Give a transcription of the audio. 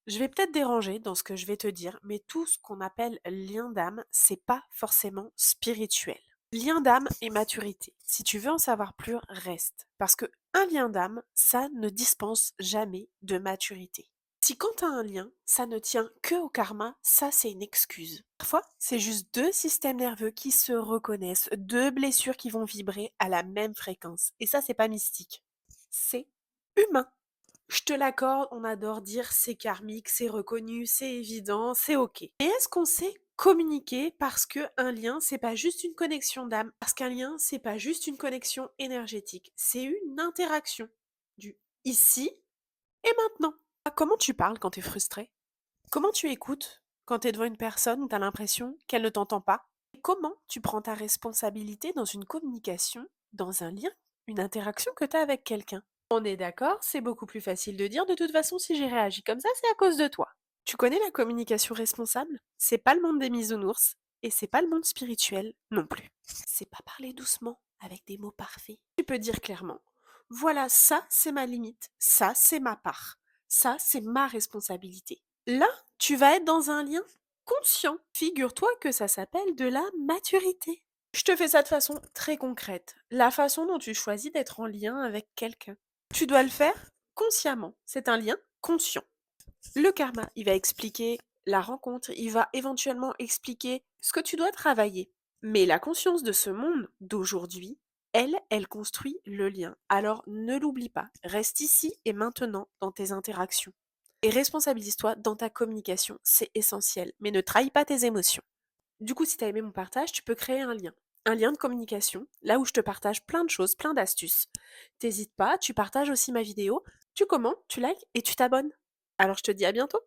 Je vais peut-être déranger dans ce que je vais te dire, mais tout ce qu'on appelle lien d'âme, c'est pas forcément spirituel. Lien d'âme et maturité. Si tu veux en savoir plus, reste. Parce que un lien d'âme, ça ne dispense jamais de maturité. Si quand tu as un lien, ça ne tient que au karma, ça c'est une excuse. Parfois, c'est juste deux systèmes nerveux qui se reconnaissent, deux blessures qui vont vibrer à la même fréquence. Et ça, c'est pas mystique. C'est humain. Je te l'accorde, on adore dire c'est karmique, c'est reconnu, c'est évident, c'est ok. Et est-ce qu'on sait communiquer parce que un lien, c'est pas juste une connexion d'âme, parce qu'un lien, c'est pas juste une connexion énergétique, c'est une interaction du ici et maintenant. Comment tu parles quand tu es frustré? Comment tu écoutes quand tu es devant une personne où tu as l'impression qu'elle ne t'entend pas? Et comment tu prends ta responsabilité dans une communication, dans un lien, une interaction que tu as avec quelqu'un? On est d'accord, c'est beaucoup plus facile de dire de toute façon si j'ai réagi comme ça, c'est à cause de toi. Tu connais la communication responsable? C'est pas le monde des bisounours et c'est pas le monde spirituel non plus. C'est pas parler doucement avec des mots parfaits. Tu peux dire clairement, voilà, ça c'est ma limite, ça c'est ma part, ça c'est ma responsabilité. Là, tu vas être dans un lien conscient. Figure-toi que ça s'appelle de la maturité. Je te fais ça de façon très concrète, la façon dont tu choisis d'être en lien avec quelqu'un. Tu dois le faire consciemment. C'est un lien conscient. Le karma, il va expliquer la rencontre, il va éventuellement expliquer ce que tu dois travailler. Mais la conscience de ce monde d'aujourd'hui, elle construit le lien. Alors ne l'oublie pas, reste ici et maintenant dans tes interactions. Et responsabilise-toi dans ta communication, c'est essentiel. Mais ne trahis pas tes émotions. Du coup, si tu as aimé mon partage, tu peux créer un lien. Un lien de communication, là où je te partage plein de choses, plein d'astuces. T'hésites pas, tu partages aussi ma vidéo, tu commentes, tu likes et tu t'abonnes. Alors je te dis à bientôt.